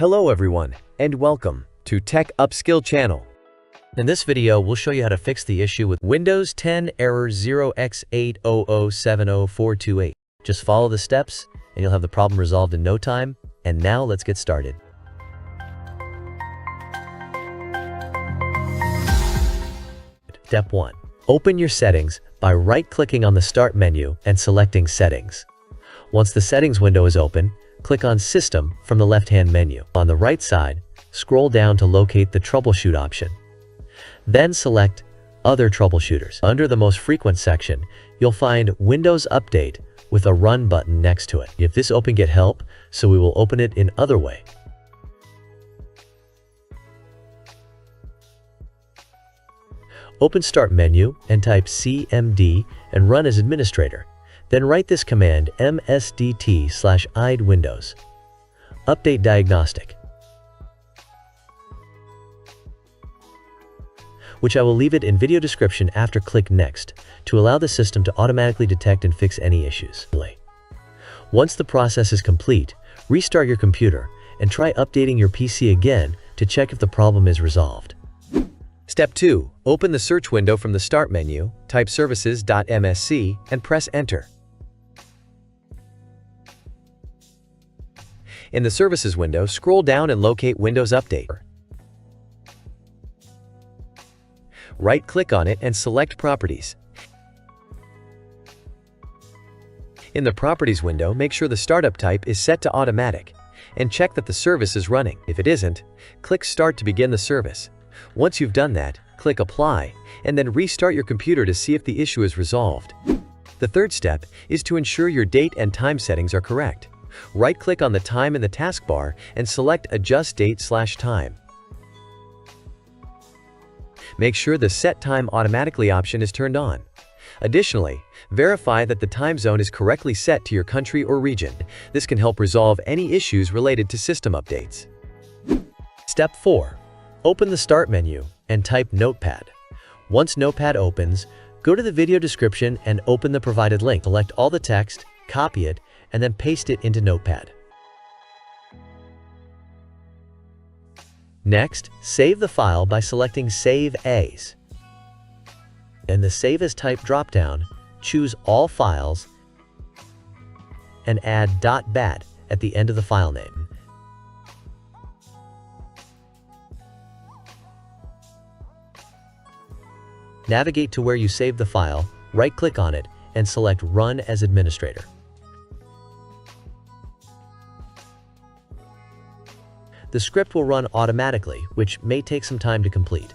Hello everyone, and welcome to Tech Upskill channel. In this video, we'll show you how to fix the issue with Windows 10 error 0x80070428. Just follow the steps, and you'll have the problem resolved in no time. And now let's get started. Step 1. Open your settings by right-clicking on the Start menu and selecting Settings. Once the Settings window is open, click on System from the left-hand menu. On the right side, scroll down to locate the Troubleshoot option. Then select Other Troubleshooters. Under the Most Frequent section, you'll find Windows Update with a Run button next to it. If this open, get help, so we will open it in other way. Open Start menu and type CMD and run as administrator. Then write this command msdt/id windows update diagnostic, which I will leave it in video description after. Click Next to allow the system to automatically detect and fix any issues. Once the process is complete, restart your computer and try updating your PC again to check if the problem is resolved. Step 2. Open the search window from the Start menu, type services.msc and press Enter. In the Services window, scroll down and locate Windows Update. Right-click on it and select Properties. In the Properties window, make sure the startup type is set to Automatic and check that the service is running. If it isn't, click Start to begin the service. Once you've done that, click Apply and then restart your computer to see if the issue is resolved. The third step is to ensure your date and time settings are correct. Right-click on the time in the taskbar and select Adjust Date/Time. Make sure the Set Time Automatically option is turned on. Additionally, verify that the time zone is correctly set to your country or region. This can help resolve any issues related to system updates. Step 4. Open the Start menu and type Notepad. Once Notepad opens, go to the video description and open the provided link. Select all the text, copy it, and then paste it into Notepad. Next, save the file by selecting Save As. In the Save As Type dropdown, choose All Files and add .bat at the end of the file name. Navigate to where you saved the file, right-click on it, and select Run as Administrator. The script will run automatically, which may take some time to complete.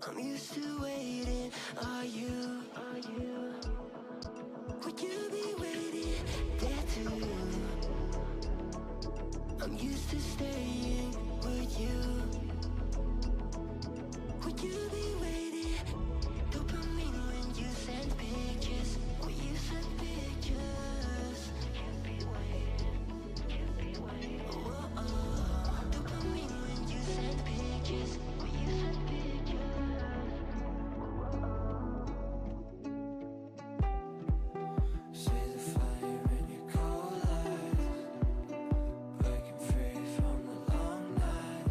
I'm used to waiting. Are you? Would you be waiting there too? I'm used to staying. Would you? Would you be waiting? Dopamine when you send pictures. When you send pictures. Can't be waiting. Dopamine when you send pictures. When you send pictures. Breaking free from the long night,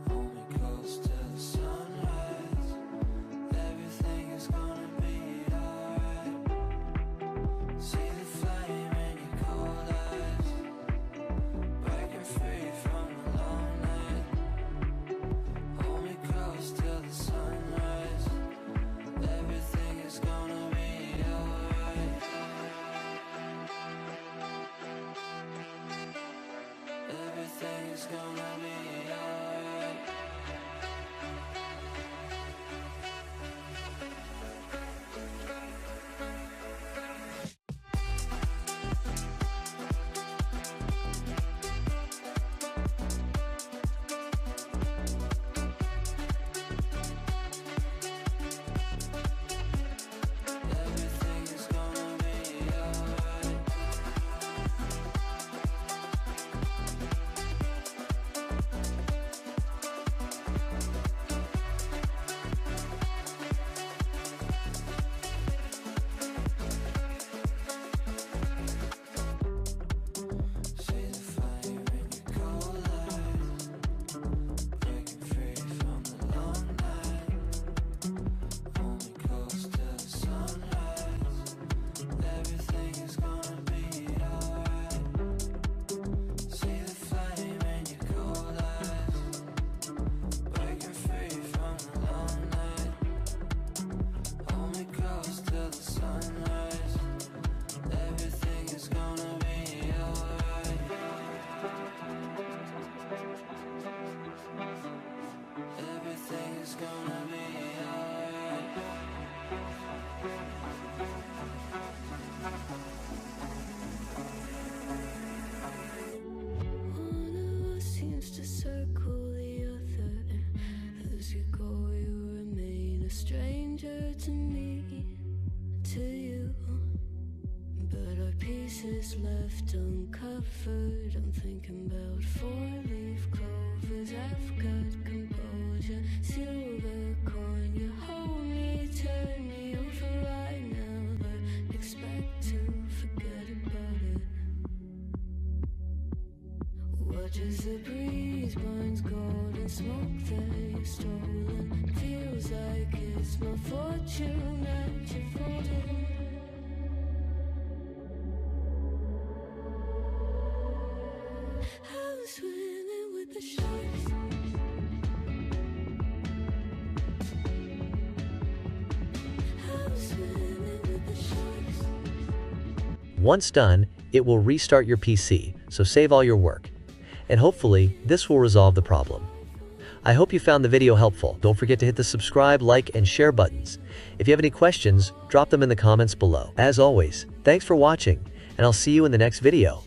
hold me close till the sunrise. pieces left uncovered. I'm thinking about four-leaf clovers. I've got composure, silver coin. You hold me, turn me over right now, but expect to forget about it. Watch as the breeze burns golden smoke that you've stolen. Feels like it's my fortune that you've folded. I was swimming with the sharks. I was swimming with the sharks. Once done, it will restart your PC, so save all your work. And hopefully, this will resolve the problem. I hope you found the video helpful. Don't forget to hit the subscribe, like, and share buttons. If you have any questions, drop them in the comments below. As always, thanks for watching, and I'll see you in the next video.